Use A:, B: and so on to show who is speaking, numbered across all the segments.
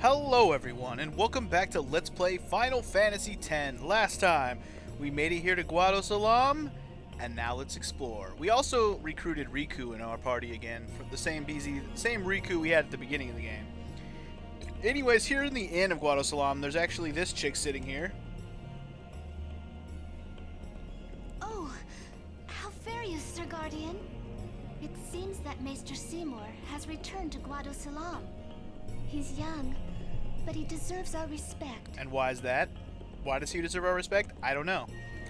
A: Hello everyone, and welcome back to Let's Play Final Fantasy X. Last time, we made it here to Guadosalam, and now let's explore. We also recruited Riku in our party again, for the same Riku we had at the beginning of the game. Anyways, here in the inn of Guadosalam, there's actually this chick sitting here.
B: Oh, how various, Sir Guardian. It seems that Maester Seymour has returned to Guadosalam. He's young, but he deserves our respect.
A: And why is that? Why does he deserve our respect? I don't know.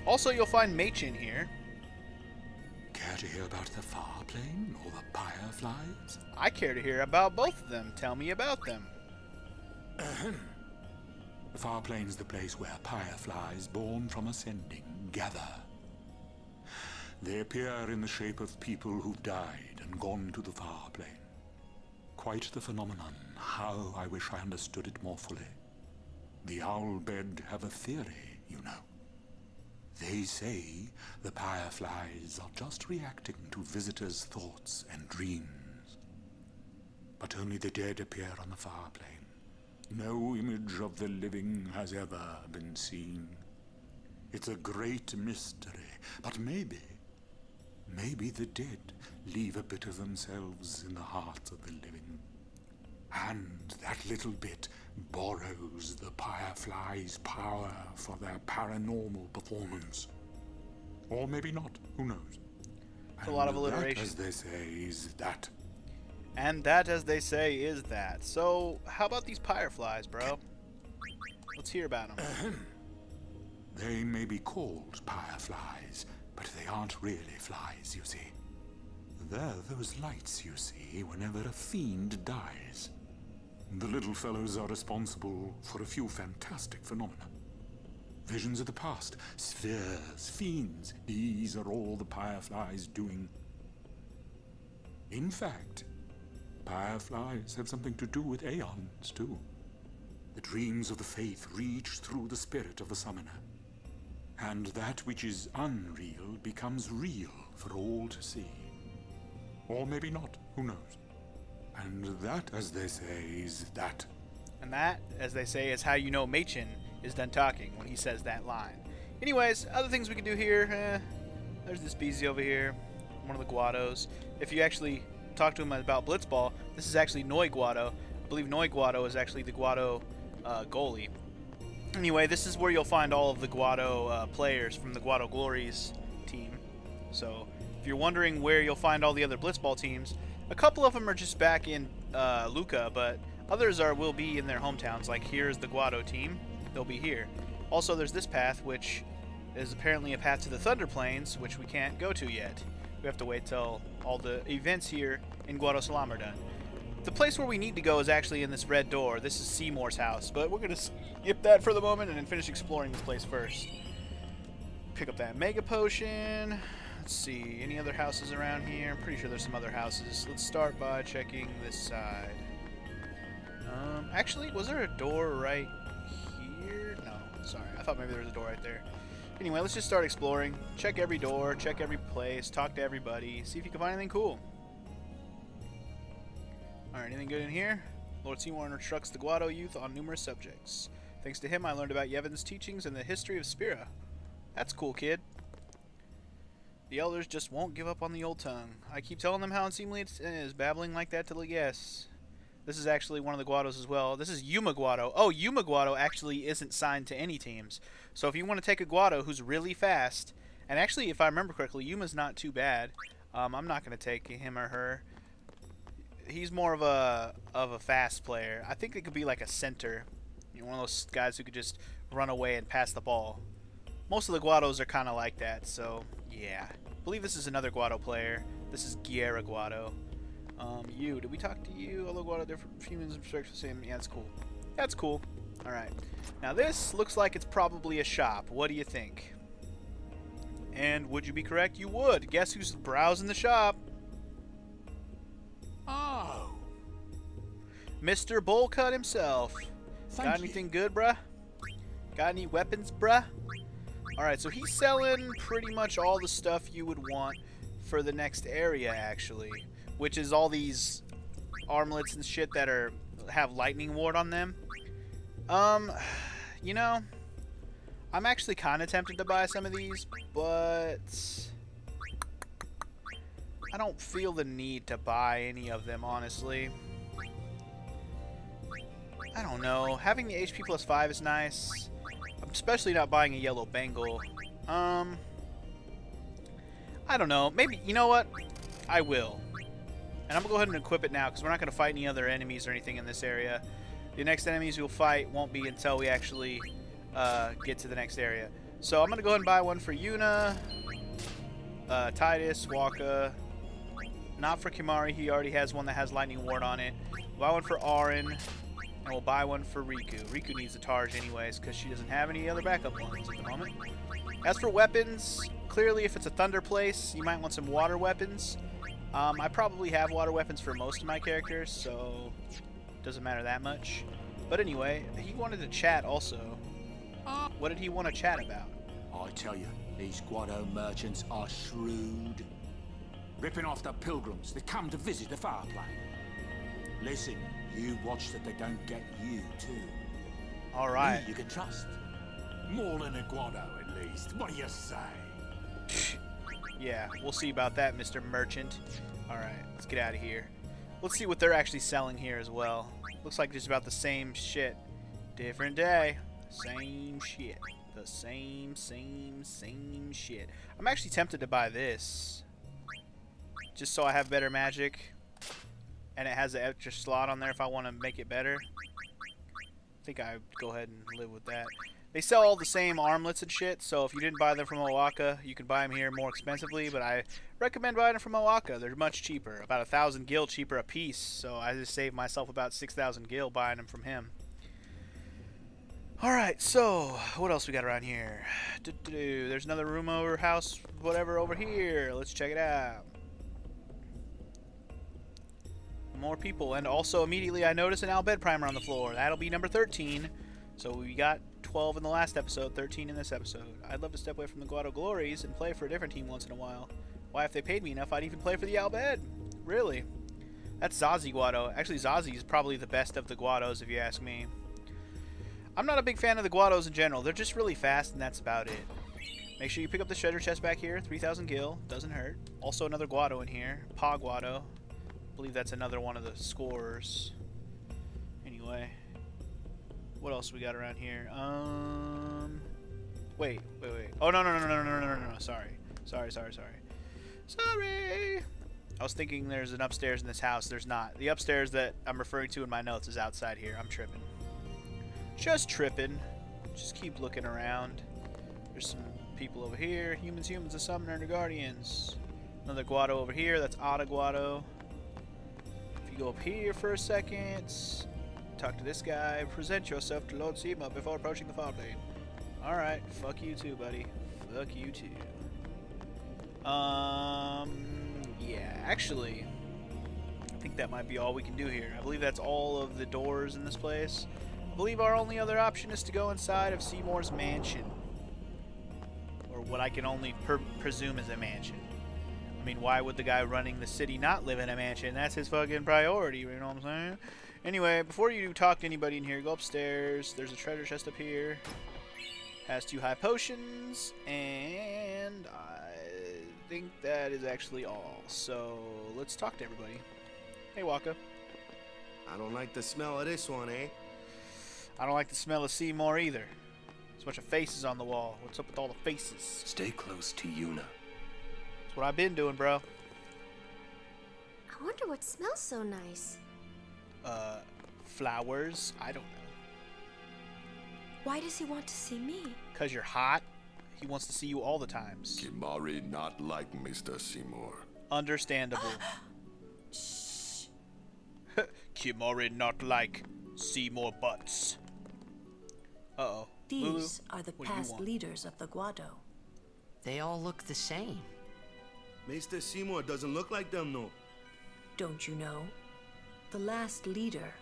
A: Also, you'll find Machin here.
C: Care to hear about the Far Plane or the Fireflies?
A: I care to hear about both of them. Tell me about them.
C: The Far Plane's the place where Fireflies born from ascending gather. They appear in the shape of people who've died and gone to the Far Plane. Quite the phenomenon. How I wish I understood it more fully. The Owlbed have a theory, you know. They say the Fireflies are just reacting to visitors' thoughts and dreams. But only the dead appear on the Far Plane. No image of the living has ever been seen. It's a great mystery, but maybe the dead leave a bit of themselves in the hearts of the living. And that little bit borrows the Fireflies' power for their paranormal performance. Or maybe not, who knows?
A: It's a lot of alliteration.
C: That, as they say, is that.
A: And that, as they say, is that. So, how about these Fireflies, bro? Let's hear about them.
C: They may be called Fireflies, but they aren't really flies, you see. They're those lights you see whenever a fiend dies. The little fellows are responsible for a few fantastic phenomena. Visions of the past, spheres, fiends, these are all the Fireflies doing. In fact, Fireflies have something to do with aeons, too. The dreams of the faith reach through the spirit of the summoner. And that which is unreal becomes real for all to see. Or maybe not, who knows? And that, as they say, is that.
A: And that, as they say, is how you know Machin is done talking when he says that line. Anyways, other things we can do here. There's this Beezy over here, one of the Guados. If you actually talk to him about Blitzball, this is actually Noi Guado. I believe Noi Guado is actually the Guado goalie. Anyway, this is where you'll find all of the Guado players from the Guado Glories team. So, if you're wondering where you'll find all the other Blitzball teams, a couple of them are just back in Luca, but others will be in their hometowns. Like here's the Guado team; they'll be here. Also, there's this path, which is apparently a path to the Thunder Plains, which we can't go to yet. We have to wait till all the events here in Guadosalam are done. The place where we need to go is actually in this red door. This is Seymour's house, but we're gonna skip that for the moment and then finish exploring this place first. Pick up that Mega Potion. Let's see, any other houses around here? I'm pretty sure there's some other houses. Let's start by checking this side. Actually, was there a door right here? No, sorry. I thought maybe there was a door right there. Anyway, let's just start exploring. Check every door, check every place, talk to everybody, see if you can find anything cool. Alright, anything good in here? Lord Seymour instructs the Guado youth on numerous subjects. Thanks to him, I learned about Yevon's teachings and the history of Spira. That's cool, kid. The elders just won't give up on the old tongue. I keep telling them how unseemly it is, babbling like that till they guess. This is actually one of the Guados as well. This is Yuma Guado. Oh, Yuma Guado actually isn't signed to any teams. So if you want to take a Guado who's really fast, and actually, if I remember correctly, Yuma's not too bad. I'm not going to take him or her. He's more of a fast player. I think it could be like a center. You know, one of those guys who could just run away and pass the ball. Most of the Guados are kind of like that, so yeah. I believe this is another Guado player. This is Guerra Guado. Did we talk to you? Although Guado different humans respect the same. Yeah, that's cool. That's cool. Alright. Now this looks like it's probably a shop. What do you think? And would you be correct? You would. Guess who's browsing the shop?
C: Oh!
A: Mr. Bullcut himself. Got anything good, bruh? Got any weapons, bruh? Alright, so he's selling pretty much all the stuff you would want for the next area, actually. Which is all these armlets and shit that have lightning ward on them. You know, I'm actually kind of tempted to buy some of these, but I don't feel the need to buy any of them, honestly. I don't know. Having the HP plus 5 is nice. I'm especially not buying a yellow bangle. I don't know. Maybe, you know what? I will. And I'm going to go ahead and equip it now because we're not going to fight any other enemies or anything in this area. The next enemies we'll fight won't be until we actually get to the next area. So I'm going to go ahead and buy one for Yuna, Tidus, Wakka. Not for Kimahri. He already has one that has Lightning Ward on it. We'll buy one for Auron. And we'll buy one for Riku. Riku needs a Targe anyways because she doesn't have any other backup ones at the moment. As for weapons, clearly if it's a thunder place, you might want some water weapons. I probably have water weapons for most of my characters, so it doesn't matter that much. But anyway, he wanted to chat also. What did he want to chat about?
C: I tell you, these Guado merchants are shrewd. Ripping off the pilgrims that come to visit the far plane. Listen, you watch that they don't get you too.
A: Alright.
C: Me you can trust. More than a Guado at least. What do you say?
A: Yeah, we'll see about that, Mr. Merchant. Alright, let's get out of here. Let's see what they're actually selling here as well. Looks like just about the same shit. Different day. Same shit. The same shit. I'm actually tempted to buy this. Just so I have better magic. And it has an extra slot on there if I want to make it better. I think I'd go ahead and live with that. They sell all the same armlets and shit, so if you didn't buy them from O'aka, you can buy them here more expensively, but I recommend buying them from O'aka. They're much cheaper, about 1,000 gil cheaper a piece, so I just saved myself about 6,000 gil buying them from him. Alright, so, what else we got around here? There's another room over house, whatever, over here. Let's check it out. More people, and also immediately I notice an Al Bhed primer on the floor. That'll be number 13. So we got 12 in the last episode, 13 in this episode. I'd love to step away from the Guado Glories and play for a different team once in a while. Why, if they paid me enough, I'd even play for the Al Bhed. Really? That's Zazie Guado. Actually, Zazie is probably the best of the Guados, if you ask me. I'm not a big fan of the Guados in general. They're just really fast, and that's about it. Make sure you pick up the Shredder chest back here. 3,000 gil. Doesn't hurt. Also another Guado in here. Pa Guado. I believe that's another one of the scorers. Anyway. What else we got around here? Wait. Oh, no. Sorry. I was thinking there's an upstairs in this house. There's not. The upstairs that I'm referring to in my notes is outside here. I'm tripping. Just tripping. Just keep looking around. There's some people over here. Humans, the Summoner, and the Guardians. Another Guado over here. That's Ada Guado. If you go up here for a second, talk to this guy. Present yourself to Lord Sima before approaching the Farblade. Alright. Fuck you too, buddy. Fuck you too. Yeah, actually, I think that might be all we can do here. I believe that's all of the doors in this place. I believe our only other option is to go inside of Seymour's mansion. Or what I can only presume is a mansion. I mean, why would the guy running the city not live in a mansion? That's his fucking priority, you know what I'm saying? Anyway, before you talk to anybody in here, go upstairs. There's a treasure chest up here. Has 2 high potions, and I think that is actually all. So, let's talk to everybody. Hey, Wakka.
D: I don't like the smell of this one, eh?
A: I don't like the smell of Seymour either. There's a bunch of faces on the wall. What's up with all the faces?
E: Stay close to Yuna.
A: That's what I've been doing, bro.
F: I wonder what smells so nice.
A: Flowers? I don't know.
F: Why does he want to see me?
A: 'Cause you're hot. He wants to see you all the times.
E: Kimahri not like Mr. Seymour.
A: Understandable.
F: Shh.
A: Kimahri not like Seymour butts. Uh-oh. Lulu,
G: These are the
A: what do you
G: past
A: want?
G: leaders of the Guado.
H: They all look the same.
D: Maester Seymour doesn't look like them, no.
G: Don't you know? The last leader,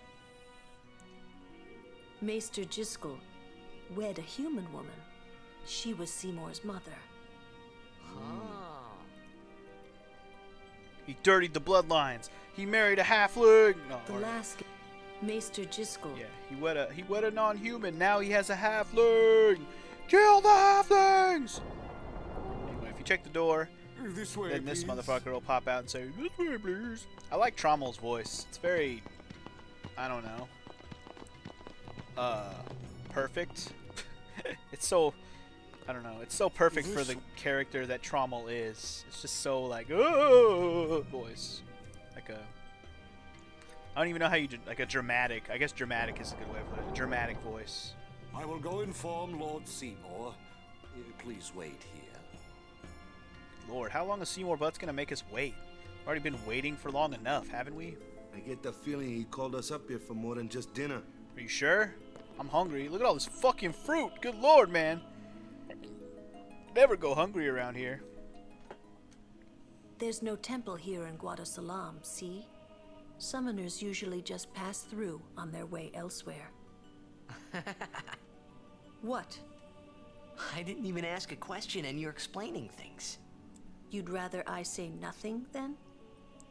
G: Maester Jiskel, wed a human woman. She was Seymour's mother.
H: Oh.
A: He dirtied the bloodlines. He married a halfling. No,
G: The
A: or-
G: last Maester Jiskel.
A: Yeah, he wed a non-human. Now he has a halfling. Kill the halflings! Anyway, if you check the door,
C: This way,
A: then this
C: please.
A: motherfucker will pop out and say, "This way, please." I like Trommel's voice. It's very, I don't know, perfect. It's so, I don't know. It's so perfect for the character that Trommel is. It's just so like, oh, voice, like a. I don't even know how you do, like a dramatic. I guess dramatic is a good way of putting it. A dramatic voice.
I: I will go inform Lord Seymour. Please wait here.
A: Lord, how long is Seymour Butts gonna make us wait? We've already been waiting for long enough, haven't we?
D: I get the feeling he called us up here for more than just dinner.
A: Are you sure? I'm hungry. Look at all this fucking fruit. Good Lord, man. Never go hungry around here.
G: There's no temple here in Guado Salam, see? Summoners usually just pass through on their way elsewhere. What?
H: I didn't even ask a question and you're explaining things.
G: You'd rather I say nothing, then?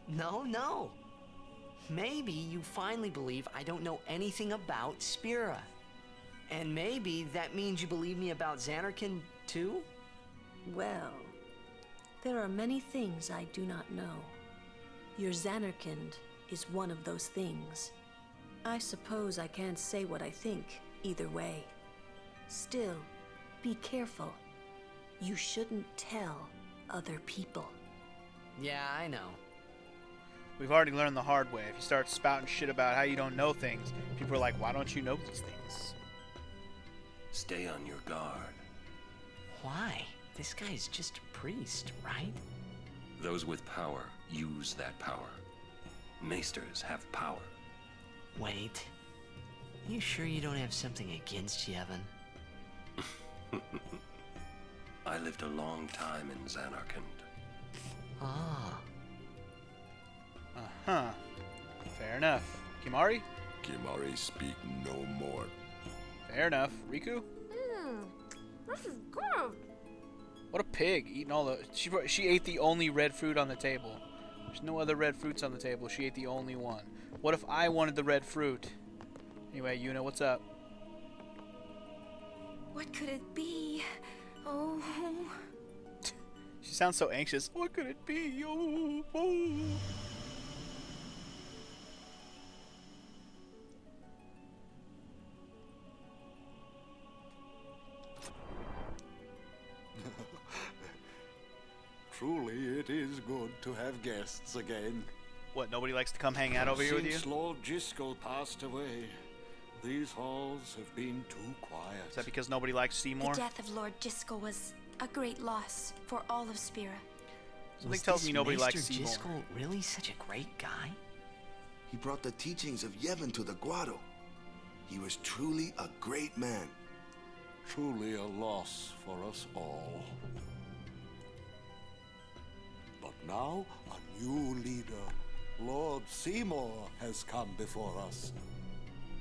H: No. Maybe you finally believe I don't know anything about Spira. And maybe that means you believe me about Zanarkand, too?
G: Well, there are many things I do not know. Your Zanarkand is one of those things. I suppose I can't say what I think either way. Still, be careful. You shouldn't tell other people.
H: Yeah, I know.
A: We've already learned the hard way. If you start spouting shit about how you don't know things, people are like, why don't you know these things?
E: Stay on your guard.
H: Why? This guy's just a priest, right?
E: Those with power use that power. Maesters have power.
H: Wait. You sure you don't have something against Yevon?
E: I lived a long time in Zanarkand.
H: Ah.
A: Uh-huh. Fair enough. Kimari?
E: Kimari speak no more.
A: Fair enough. Riku?
F: This is good.
A: What a pig, eating all the... She ate the only red fruit on the table. There's no other red fruits on the table. She ate the only one. What if I wanted the red fruit? Anyway, Yuna, what's up?
F: What could it be? Oh.
A: She sounds so anxious. What could it be? Oh.
I: Truly, it is good to have guests again.
A: What, nobody likes to come hang out over here with you?
I: Since Lord Jiskel passed away, these halls have been too quiet.
A: Is that because nobody likes Seymour?
F: The death of Lord Jiskel was a great loss for all of Spira.
A: Something tells me nobody likes
H: Maester
A: Seymour.
H: Jiskel really such a great guy?
D: He brought the teachings of Yevon to the Guado. He was truly a great man.
I: Truly a loss for us all. But now, a new leader, Lord Seymour, has come before us.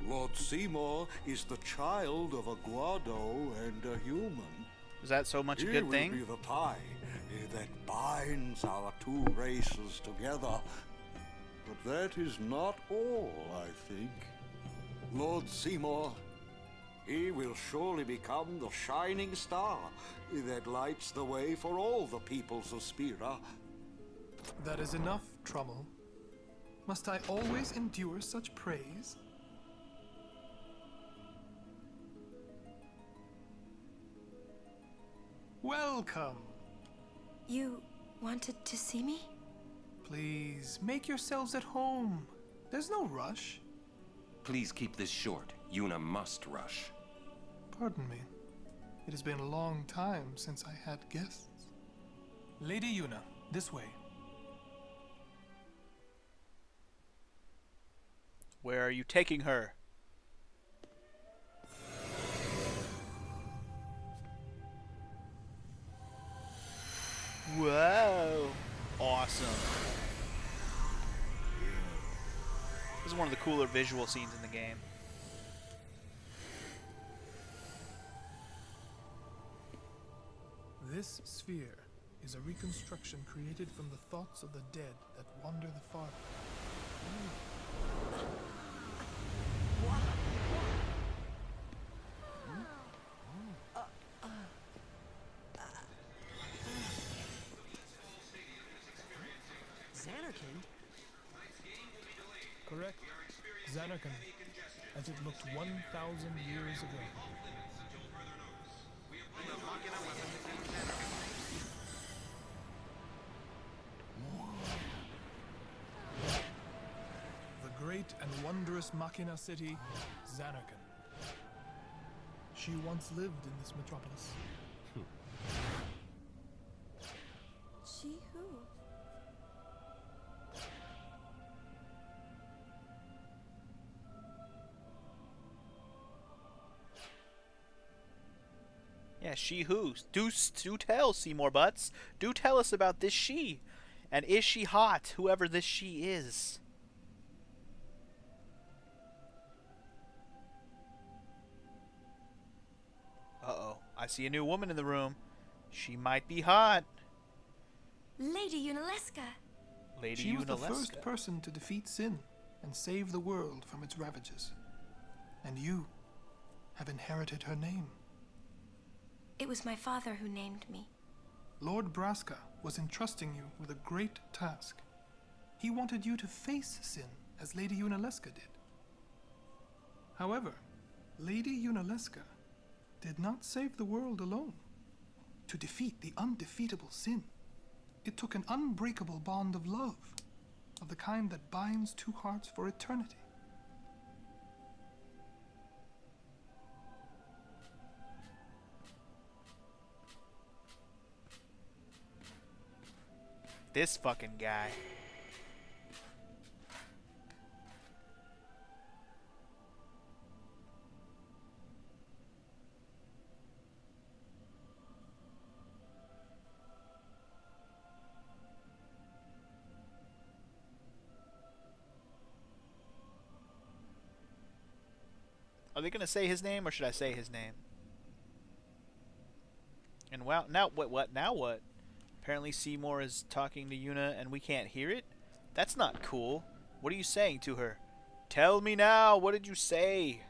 I: Lord Seymour is the child of a Guado and a human.
A: Is that so much a
I: He
A: good
I: will
A: thing?
I: be the tie that binds our two races together. But that is not all, I think. Lord Seymour, he will surely become the shining star that lights the way for all the peoples of Spira.
J: That is enough, Trommel. Must I always endure such praise? Welcome.
F: You wanted to see me?
J: Please, make yourselves at home. There's no rush.
E: Please keep this short. Yuna must rush.
J: Pardon me. It has been a long time since I had guests. Lady Yuna, this way.
A: Where are you taking her? Whoa. Awesome. This is one of the cooler visual scenes in the game.
J: This sphere is a reconstruction created from the thoughts of the dead that wander the far.
F: Zanarkand?
J: Correct. Zanarkand, as it looked 1,000 years ago. The great and wondrous Machina city, Zanarkand. She once lived in this metropolis.
F: She who?
A: Yeah, she who? Do tell, Seymour Butts. Do tell us about this she. And is she hot, whoever this she is? Uh-oh. I see a new woman in the room. She might be hot.
F: Lady Yunalesca.
A: Lady
J: She was the
A: Yunalesca.
J: first person to defeat sin and save the world from its ravages. And you have inherited her name.
F: It was my father who named me.
J: Lord Braska was entrusting you with a great task. He wanted you to face sin as Lady Yunalesca did. However, Lady Yunalesca did not save the world alone. To defeat the undefeatable sin, it took an unbreakable bond of love, of the kind that binds two hearts for eternity.
A: This fucking guy. Are they gonna say his name, or should I say his name? And wow, now what? Now what? Apparently Seymour is talking to Yuna and we can't hear it? That's not cool. What are you saying to her? Tell me now, what did you say?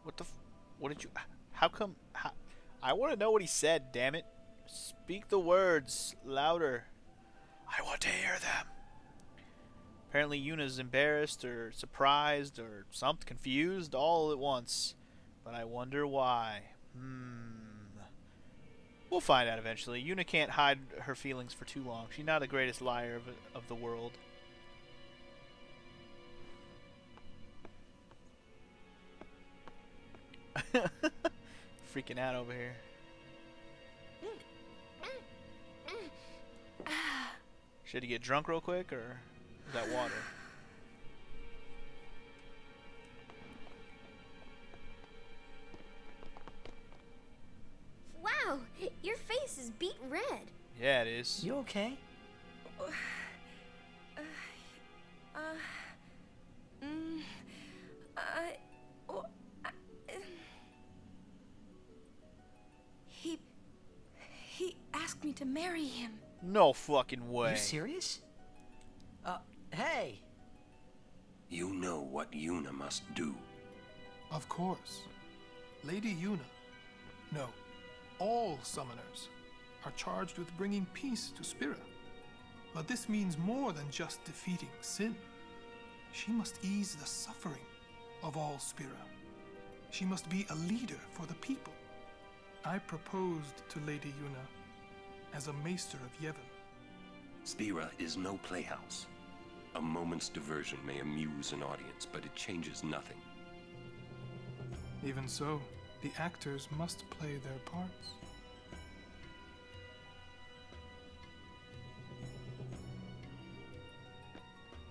A: What did you... How come... I want to know what he said, damn it. Speak the words louder. I want to hear them. Apparently Yuna's embarrassed or surprised or something, confused all at once. But I wonder why. We'll find out eventually. Yuna can't hide her feelings for too long. She's not the greatest liar of the world. Freaking out over here. Should he get drunk real quick, or is that water?
F: Wow, your face is beet red.
A: Yeah, it is.
H: You okay?
F: He asked me to marry him.
A: No fucking way.
H: You serious? Hey!
E: You know what Yuna must do.
J: Of course. Lady Yuna. No, all summoners are charged with bringing peace to Spira. But this means more than just defeating sin. She must ease the suffering of all Spira. She must be a leader for the people. I proposed to Lady Yuna as a maester of Yevon.
E: Spira is no playhouse. A moment's diversion may amuse an audience, but it changes nothing.
J: Even so, the actors must play their parts.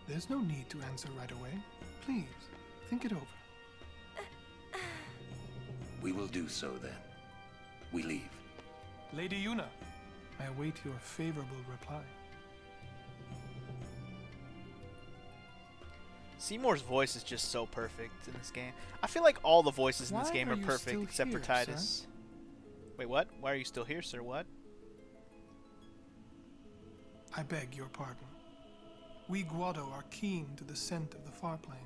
J: There's no need to answer right away. Please, think it over.
E: We will do so then. We leave.
J: Lady Yuna, I await your favorable reply.
A: Seymour's voice is just so perfect in this game. I feel like all the voices in this
J: Why
A: game
J: are
A: are
J: you
A: perfect
J: still
A: except for
J: here,
A: Titus.
J: sir?
A: Wait, what? Why are you still here, sir? What?
J: I beg your pardon. We Guado are keen to the scent of the far plane.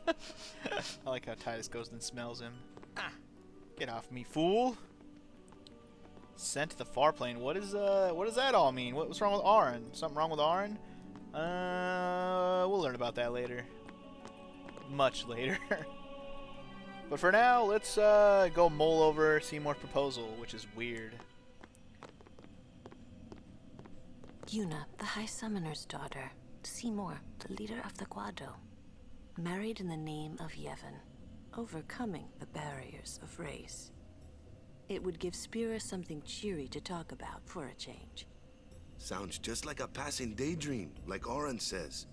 A: I like how Titus goes and smells him. Get off me, fool. Sent to the far plane. What does that all mean? What's wrong with Auron? Something wrong with Auron? We'll learn about that later. Much later. But for now, let's go mull over Seymour's proposal, which is weird.
G: Yuna, the High Summoner's daughter. Seymour, the leader of the Guado. Married in the name of Yevon, overcoming the barriers of race. It would give Spira something cheery to talk about for a change.
D: Sounds just like a passing daydream, like Auron says.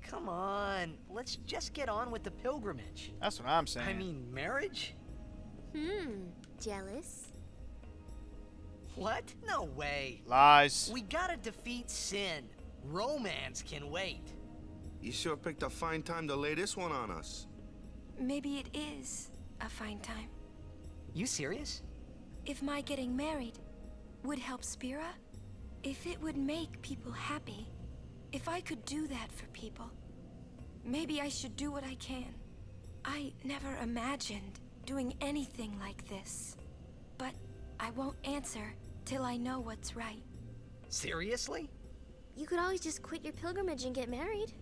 H: Come on, let's just get on with the pilgrimage.
A: That's what I'm saying.
H: I mean, marriage?
F: Jealous?
H: What? No way.
A: Lies.
H: We gotta defeat sin. Romance can wait.
D: You sure picked a fine time to lay this one on us.
K: Maybe it is a fine time.
H: You serious?
K: If my getting married would help Spira, if it would make people happy, if I could do that for people, maybe I should do what I can. I never imagined doing anything like this, but I won't answer till I know what's right.
H: Seriously?
F: You could always just quit your pilgrimage and get married.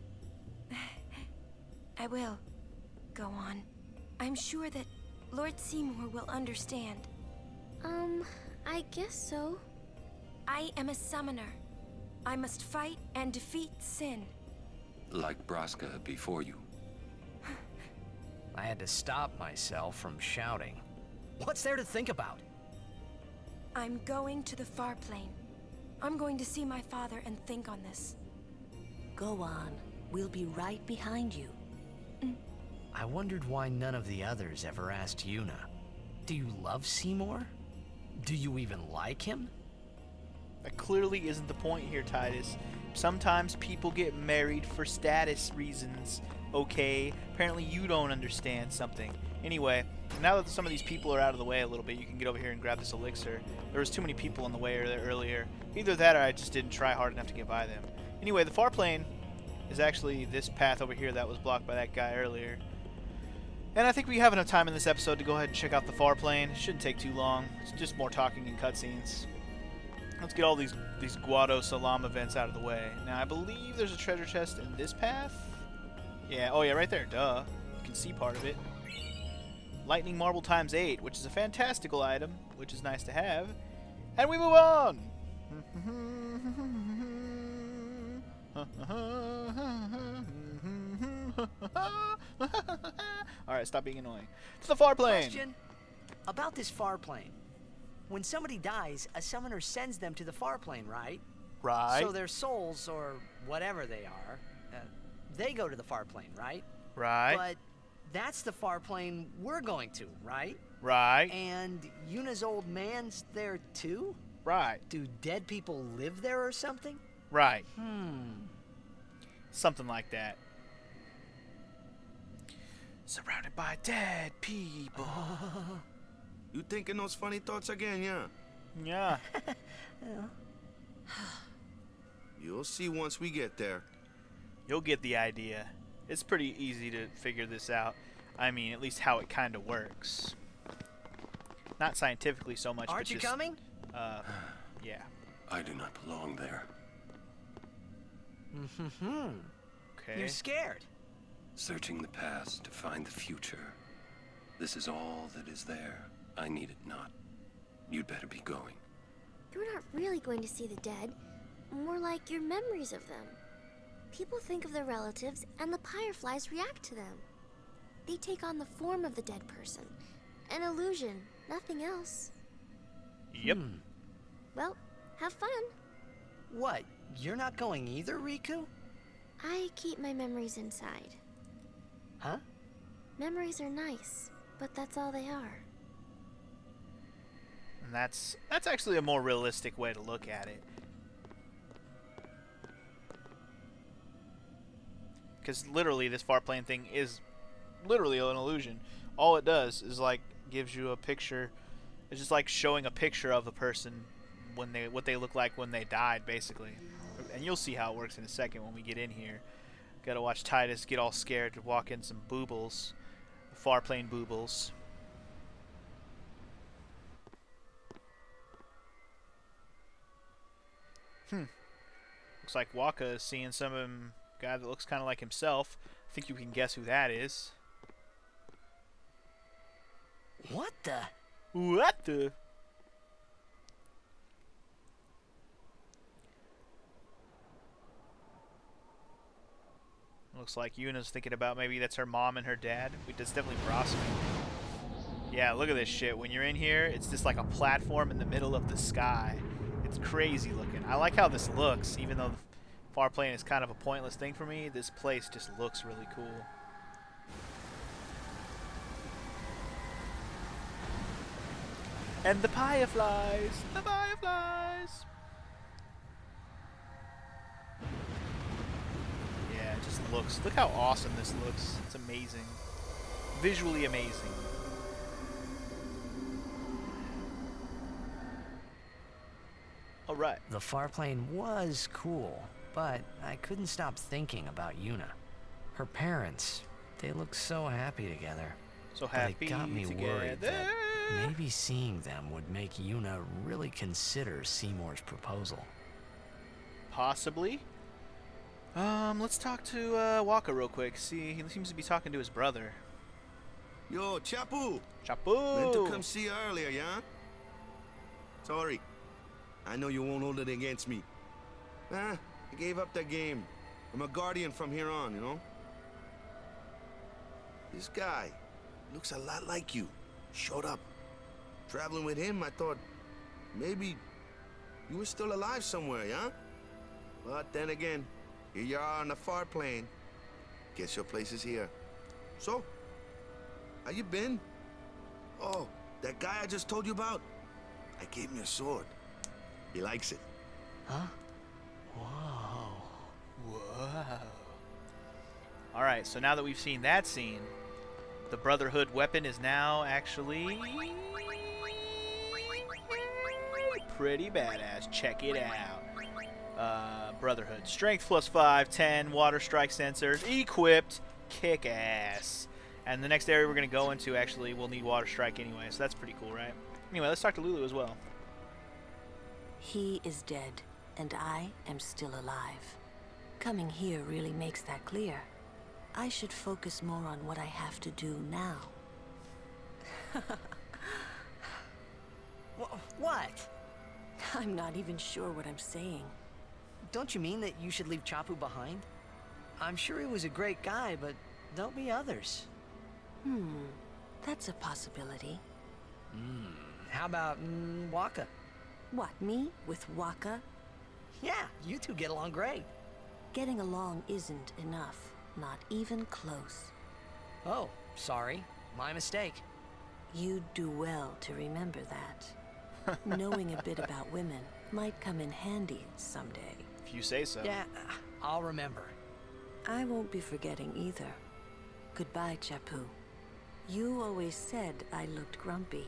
K: I will. Go on. I'm sure that Lord Seymour will understand.
F: I guess so.
K: I am a summoner. I must fight and defeat sin.
E: Like Braska before you.
H: I had to stop myself from shouting. What's there to think about?
K: I'm going to the far plane. I'm going to see my father and think on this.
G: Go on. We'll be right behind you.
H: I wondered why none of the others ever asked Yuna. Do you love Seymour? Do you even like him?
A: That clearly isn't the point here, Titus. Sometimes people get married for status reasons, okay? Apparently you don't understand something. Anyway, now that some of these people are out of the way a little bit, you can get over here and grab this elixir. There was too many people in the way earlier. Either that or I just didn't try hard enough to get by them. Anyway, the far plane is actually this path over here that was blocked by that guy earlier. And I think we have enough time in this episode to go ahead and check out the far plane. It shouldn't take too long. It's just more talking and cutscenes. Let's get all these Guado Salam events out of the way. Now, I believe there's a treasure chest in this path. Yeah, oh yeah, right there, duh. You can see part of it. Lightning Marble times 8, which is a fantastical item, which is nice to have. And we move on! Alright, stop being annoying. To the far plane!
H: Question about this far plane. When somebody dies, a summoner sends them to the far plane, right?
A: Right.
H: So their souls, or whatever they are, they go to the far plane, right?
A: Right.
H: But that's the far plane we're going to, right?
A: Right.
H: And Yuna's old man's there too?
A: Right.
H: Do dead people live there or something?
A: Right. Something like that. Surrounded by dead people.
D: You thinking those funny thoughts again, yeah?
A: Yeah.
D: You'll see once we get there.
A: You'll get the idea. It's pretty easy to figure this out. I mean, at least how it kind of works. Not scientifically so much,
H: Aren't
A: but
H: you
A: just,
H: coming?
A: Yeah.
E: I do not belong there.
A: Okay.
H: You're scared.
E: Searching the past to find the future. This is all that is there. I need it not. You'd better be going.
F: You're not really going to see the dead. More like your memories of them. People think of their relatives, and the Fireflies react to them. They take on the form of the dead person. An illusion, nothing else.
A: Yep.
F: Well, have fun.
H: What? You're not going either, Riku?
F: I keep my memories inside.
H: Huh?
F: Memories are nice, but that's all they are.
A: And that's actually a more realistic way to look at it. Because literally this far plane thing is literally an illusion. All it does is like gives you a picture. It's just like showing a picture of the person when what they look like when they died, basically. And you'll see how it works in a second when we get in here. Gotta watch Titus get all scared to walk in some boobles. Far plane boobles. Looks like Waka is seeing some guy that looks kind of like himself. I think you can guess who that is.
H: What the?
A: What the? Looks like Yuna's thinking about maybe that's her mom and her dad. Wait, that's definitely Brosman. Yeah, look at this shit. When you're in here, it's just like a platform in the middle of the sky. It's crazy looking. I like how this looks, even though the far plane is kind of a pointless thing for me. This place just looks really cool. And the fireflies! The fireflies! Yeah, it just looks... Look how awesome this looks. It's amazing. Visually amazing. Alright.
H: The far plane was cool, but I couldn't stop thinking about Yuna. Her parents, they look so happy together.
A: So
H: But
A: happy
H: it got me worried
A: together.
H: that maybe seeing them would make Yuna really consider Seymour's proposal.
A: Possibly. Let's talk to Waka real quick. See, he seems to be talking to his brother.
D: Yo, Chapu!
A: Chapu!
D: Meant to come see you earlier, yeah? Sorry. I know you won't hold it against me. I gave up that game. I'm a guardian from here on, you know? This guy looks a lot like you. Showed up. Traveling with him, I thought maybe you were still alive somewhere, yeah? But then again, here you are on the far plane. Guess your place is here. So, how you been? Oh, that guy I just told you about? I gave him your sword. He likes it.
H: Huh? Whoa.
A: Whoa. Alright, so now that we've seen that scene, the Brotherhood weapon is now actually pretty badass. Check it out. Brotherhood. Strength plus 5, 10, water strike sensors, equipped, kick ass. And the next area we're going to go into, actually, we'll need water strike anyway, so that's pretty cool, right? Anyway, let's talk to Lulu as well.
G: He is dead, and I am still alive. Coming here really makes that clear. I should focus more on what I have to do now.
H: What?
G: I'm not even sure what I'm saying.
H: Don't you mean that you should leave Chapu behind? I'm sure he was a great guy, but there'll be others.
G: That's a possibility.
H: How about Waka?
G: What, me? With Waka?
H: Yeah, you two get along great.
G: Getting along isn't enough. Not even close.
H: Oh, sorry. My mistake.
G: You'd do well to remember that. Knowing a bit about women might come in handy someday.
A: If you say so.
H: Yeah, I'll remember.
G: I won't be forgetting either. Goodbye, Chapu. You always said I looked grumpy.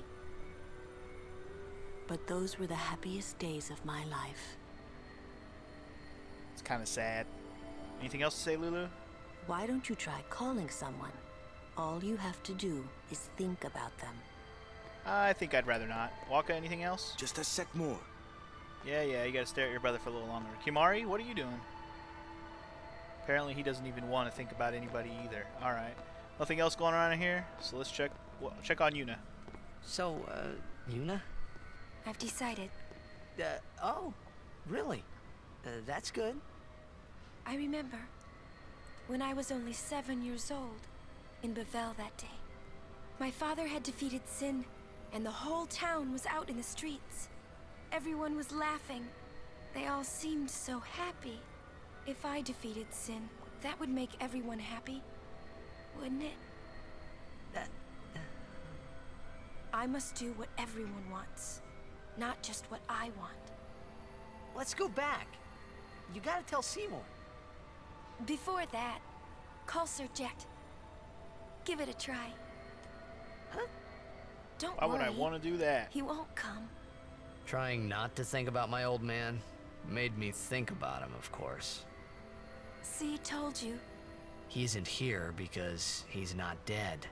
G: But those were the happiest days of my life.
A: It's kind of sad. Anything else to say, Lulu?
G: Why don't you try calling someone? All you have to do is think about them.
A: I think I'd rather not. Waka, anything else?
D: Just a sec more.
A: Yeah, you gotta stare at your brother for a little longer. Kimari, what are you doing? Apparently he doesn't even want to think about anybody either. Alright. Nothing else going on in here? So let's check on Yuna.
H: So, Yuna?
K: I've decided.
H: Oh, really? That's good.
K: I remember when I was only 7 years old in Bavel that day. My father had defeated Sin, and the whole town was out in the streets. Everyone was laughing. They all seemed so happy. If I defeated Sin, that would make everyone happy, wouldn't it? I must do what everyone wants, not just what I want.
H: Let's go back. You gotta tell Seymour.
K: Before that, call Sir Jet. Give it a try.
H: Huh?
K: Don't
A: Why
K: worry.
A: would I want to do that?
K: He won't come.
H: Trying not to think about my old man made me think about him, of course.
K: See, told you.
H: He isn't here because he's not dead.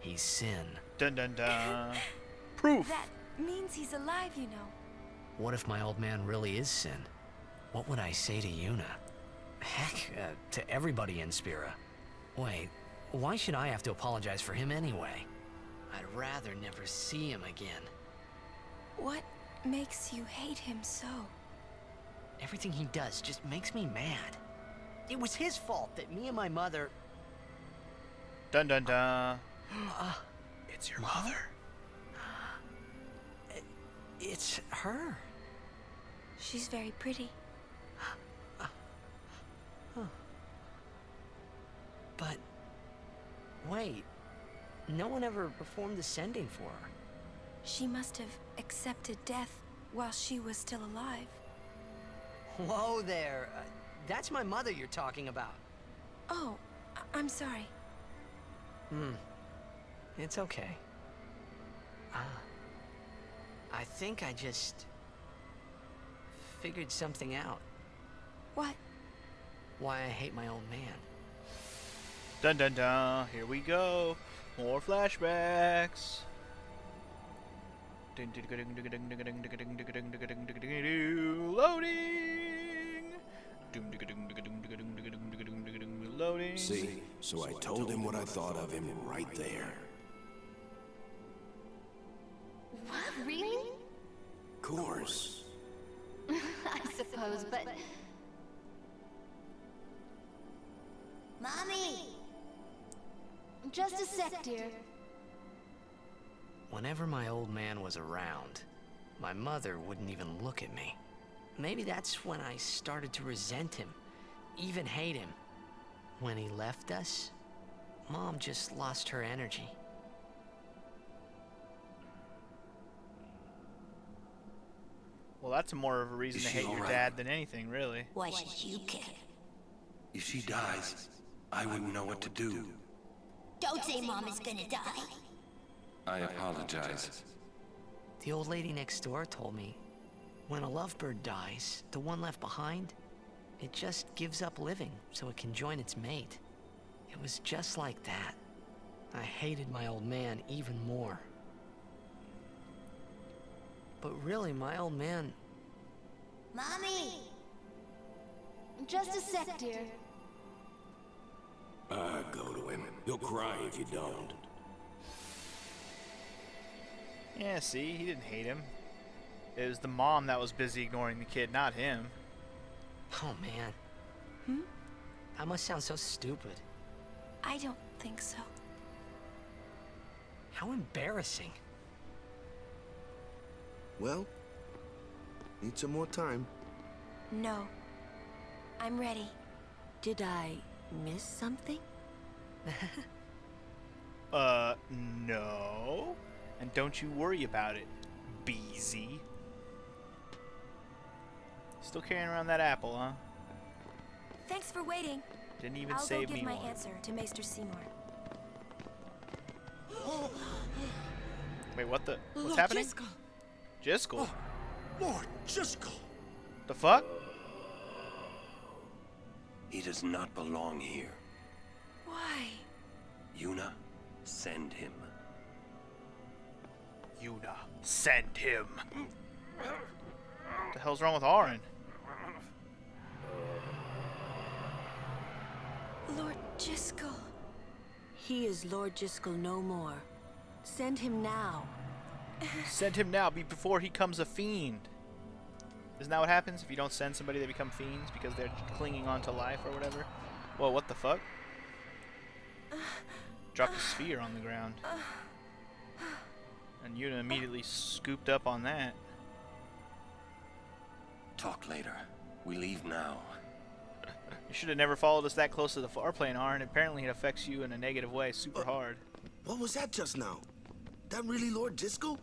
H: He's Sin.
A: Dun dun dun. Proof!
K: That means he's alive, you know.
H: What if my old man really is Sin? What would I say to Yuna? Heck, to everybody in Spira. Wait, why should I have to apologize for him anyway? I'd rather never see him again.
K: What makes you hate him so?
H: Everything he does just makes me mad. It was his fault that me and my mother...
A: Dun dun dun. It's your mother.
H: It's her.
K: She's very pretty.
H: But... wait. No one ever performed the sending for her.
K: She must have accepted death while she was still alive.
H: Whoa there. That's my mother you're talking about.
K: Oh, I'm sorry.
H: It's okay. I think I just... figured something out.
K: What?
H: Why I hate my old man.
A: Dun dun dun. Here we go. More flashbacks. Loading. Loading.
D: See, so I told him what I thought of him right there.
B: What? Really?
D: Of course.
B: I suppose, but... Mommy! Just a sec, dear.
H: Whenever my old man was around, my mother wouldn't even look at me. Maybe that's when I started to resent him, even hate him. When he left us, Mom just lost her energy.
A: Well, that's more of a reason to hate your dad than anything, really.
L: Why should you care?
E: If she dies, I wouldn't know what to do.
L: Don't say Mom is gonna die.
E: I apologize.
H: The old lady next door told me, when a lovebird dies, the one left behind, it just gives up living so it can join its mate. It was just like that. I hated my old man even more. But really, my old man...
L: Mommy!
B: Just a sec, dear.
D: Go to him. He'll cry if you don't.
A: Yeah, see, he didn't hate him. It was the mom that was busy ignoring the kid, not him.
H: Oh, man. I must sound so stupid.
K: I don't think so.
H: How embarrassing.
D: Well, need some more time.
K: No. I'm ready.
G: Did I miss something?
A: No. And don't you worry about it, BZ. Still carrying around that apple, huh?
K: Thanks for waiting.
A: Didn't even
K: I'll
A: save
K: go
A: me
K: give my
A: one.
K: answer to Maester Seymour.
A: Wait, what the? What's
L: Lord
A: happening?
L: Jyscal.
A: Jyscal?
D: Lord Jyscal!
A: The fuck?
E: He does not belong here.
K: Why?
E: Yuna, send him.
A: Yuna, send him. What the hell's wrong with Auron?
K: Lord Jyscal.
G: He is Lord Jyscal no more. Send him now.
A: Send him now, before he becomes a fiend. Isn't that what happens? If you don't send somebody, they become fiends because they're clinging on to life or whatever? Whoa, what the fuck? Dropped a sphere on the ground. And Yuna immediately scooped up on that.
E: Talk later. We leave now.
A: You should have never followed us that close to the far plane, Auron. Apparently it affects you in a negative way super hard.
D: What was that just now? That really Lord Jyscal?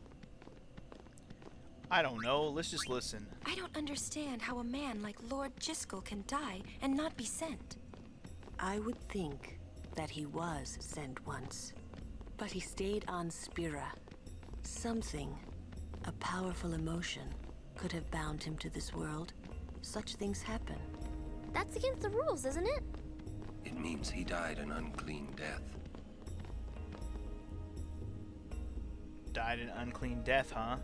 A: I don't know. Let's just listen.
K: I don't understand how a man like Lord Jyscal can die and not be sent.
G: I would think that he was sent once, but he stayed on Spira. Something, a powerful emotion, could have bound him to this world. Such things happen.
F: That's against the rules, isn't it?
E: It means he died an unclean death.
A: Died an unclean death, huh?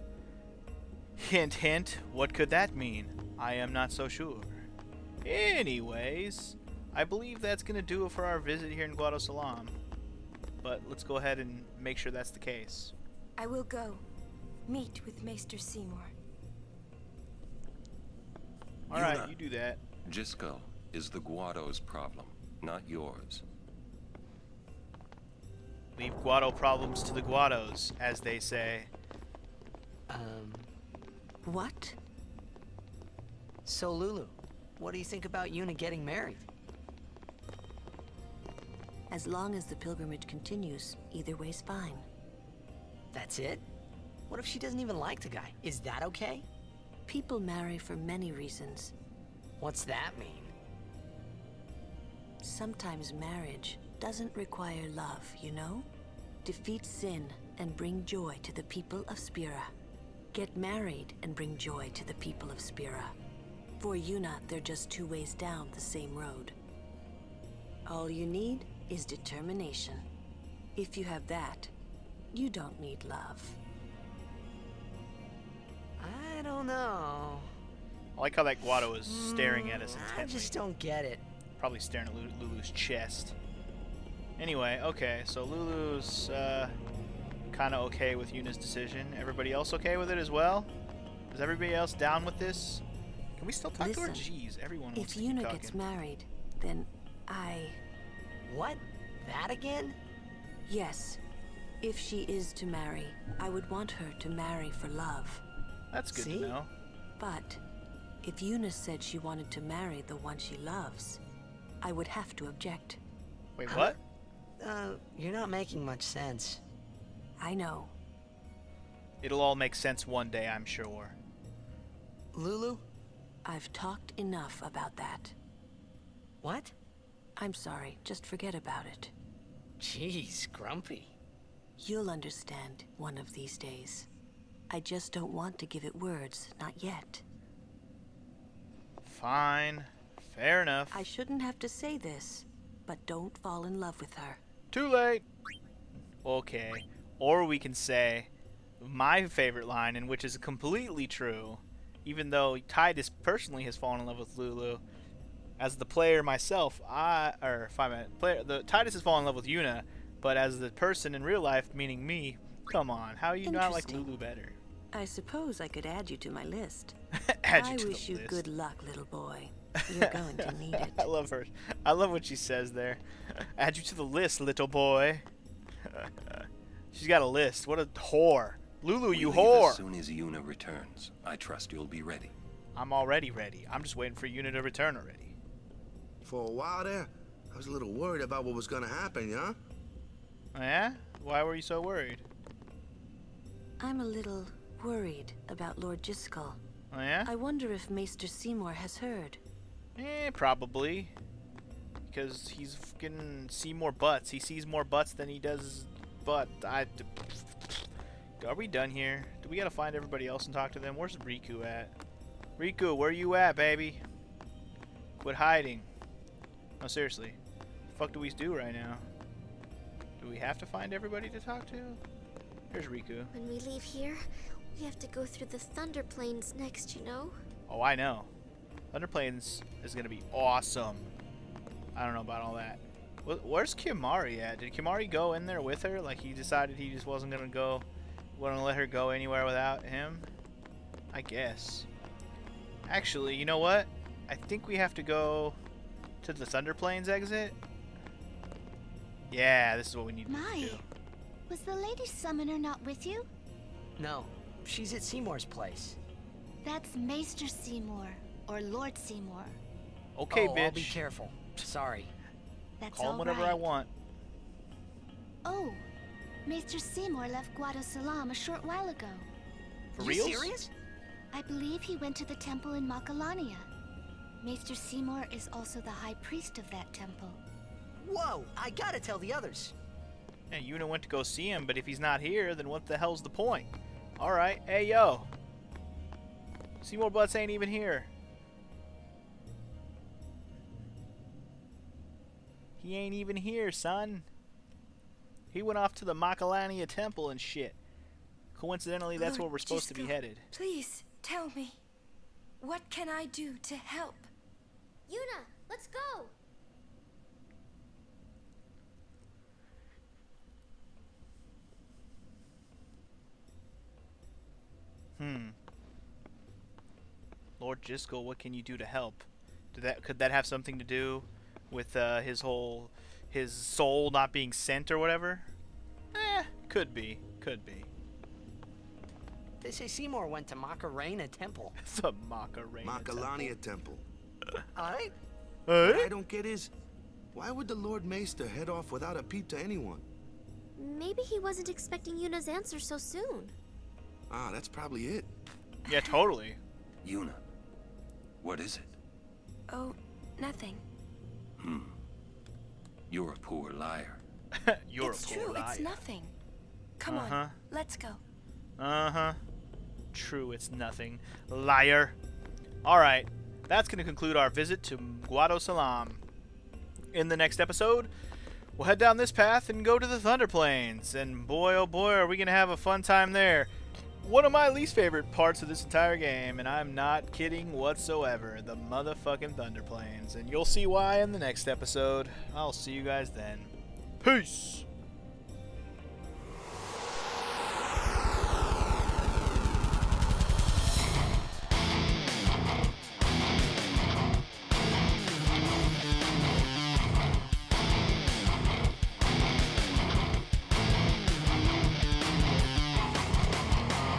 A: Hint, hint. What could that mean? I am not so sure. Anyways, I believe that's going to do it for our visit here in Guado Salam. But let's go ahead and make sure that's the case.
K: I will go meet with Maester Seymour.
A: Alright,
E: Yuna.
A: you do that.
E: Jisco is the Guado's problem, not yours.
A: Leave Guado problems to the Guados, as they say.
G: What?
H: So Lulu, what do you think about Yuna getting married?
G: As long as the pilgrimage continues, either way's fine.
H: That's it? What if she doesn't even like the guy? Is that okay?
G: People marry for many reasons.
H: What's that mean?
G: Sometimes marriage doesn't require love, you know? Defeat sin and bring joy to the people of Spira. Get married and bring joy to the people of Spira. For Yuna, they're just two ways down the same road. All you need is determination. If you have that, you don't need love.
H: I don't know.
A: I like how that Guado is staring at us
H: I
A: intently.
H: just don't get it.
A: Probably staring at Lulu's chest. Anyway, okay, so Lulu's kind of okay with Yuna's decision. Everybody else okay with it as well? Is everybody else down with this? Can we still talk to her?
G: Listen,
A: Jeez, everyone
G: If
A: wants to keep
G: Yuna
A: talking.
G: gets married, then
H: What? That again?
G: Yes. If she is to marry, I would want her to marry for love.
A: That's good
H: See?
A: to know.
G: But if Yuna said she wanted to marry the one she loves, I would have to object.
A: Wait, what?
H: You're not making much sense.
G: I know.
A: It'll all make sense one day, I'm sure.
H: Lulu?
G: I've talked enough about that.
H: What?
G: I'm sorry, just forget about it.
H: Jeez, grumpy.
G: You'll understand one of these days. I just don't want to give it words, not yet.
A: Fine. Fair enough.
G: I shouldn't have to say this, but don't fall in love with her.
A: Too late. Okay. Or we can say my favorite line, and which is completely true, even though Titus personally has fallen in love with Lulu. As the player myself, Titus has fallen in love with Yuna, but as the person in real life, meaning me, come on, how you not like
G: Interesting.
A: Lulu better?
G: I suppose I could add you to my list.
A: Add you
G: I
A: to
G: wish
A: the
G: you
A: list.
G: good luck, little boy. You're going to need it.
A: I love her. I love what she says there. Add you to the list, little boy. She's got a list. What a whore. Lulu, you
E: We leave
A: whore.
E: as soon as Yuna returns. I trust you'll be ready.
A: I'm already ready. I'm just waiting for Yuna to return already.
D: For a while there, I was a little worried about what was gonna happen, yeah?
A: Oh, yeah? Why were you so worried?
G: I'm a little worried about Lord Jiscal.
A: Oh, yeah?
G: I wonder if Maester Seymour has heard.
A: Probably. Because he's fucking see more butts. He sees more butts than he does butt. Are we done here? Do we gotta find everybody else and talk to them? Where's Riku at? Riku, where you at, baby? Quit hiding. No, seriously. What the fuck do we do right now? Do we have to find everybody to talk to? Here's Riku.
F: When we leave here, we have to go through the Thunder Plains next, you know?
A: Oh, I know. Thunder Plains is gonna be awesome. I don't know about all that. Where's Kimari at? Did Kimari go in there with her? Like he decided he just wasn't gonna go, wouldn't let her go anywhere without him? I guess. Actually, you know what? I think we have to go to the Thunder Plains exit. Yeah, this is what we need to
B: My,
A: do.
B: was the Lady Summoner not with you?
H: No, she's at Seymour's place.
B: That's Maester Seymour, or Lord Seymour.
A: Okay,
H: oh,
A: bitch.
H: I'll be careful. Sorry.
B: That's
A: Call him
B: all
A: whatever
B: right.
A: I want.
B: Oh, Maester Seymour left Guado Salam a short while ago.
A: For
H: You
A: reals?
H: serious?
B: I believe he went to the temple in Makalania. Maester Seymour is also the high priest of that temple.
H: Whoa, I gotta tell the others.
A: Yeah, Yuna went to go see him, but if he's not here, then what the hell's the point? Alright, hey yo. Seymour Butts ain't even here. He ain't even here, son. He went off to the Makalania temple and shit. Coincidentally, that's where
K: Lord
A: we're supposed to be
K: Jiscal,
A: headed.
K: Please, tell me. What can I do to help?
F: Yuna, let's go!
A: Lord Jiskel, what can you do to help? Could that have something to do with his soul not being sent or whatever? Could be.
H: They say Seymour went to Macarena Temple.
A: It's a Macarena
D: Macalania Temple.
H: Alright.
D: What I don't get is, why would the Lord Maester head off without a peep to anyone?
F: Maybe he wasn't expecting Yuna's answer so soon.
D: Ah, that's probably it.
A: Yeah, totally.
E: Yuna, what is it?
K: Oh, nothing.
E: You're a poor liar.
A: You're
K: It's
A: a poor
K: true,
A: liar.
K: it's nothing. Come on, let's go.
A: True, it's nothing. Liar. Alright, that's going to conclude our visit to Guado Salam. In the next episode, we'll head down this path and go to the Thunder Plains. And boy, oh boy, are we going to have a fun time there. One of my least favorite parts of this entire game, and I'm not kidding whatsoever, the motherfucking Thunder Plains. And you'll see why in the next episode. I'll see you guys then. Peace!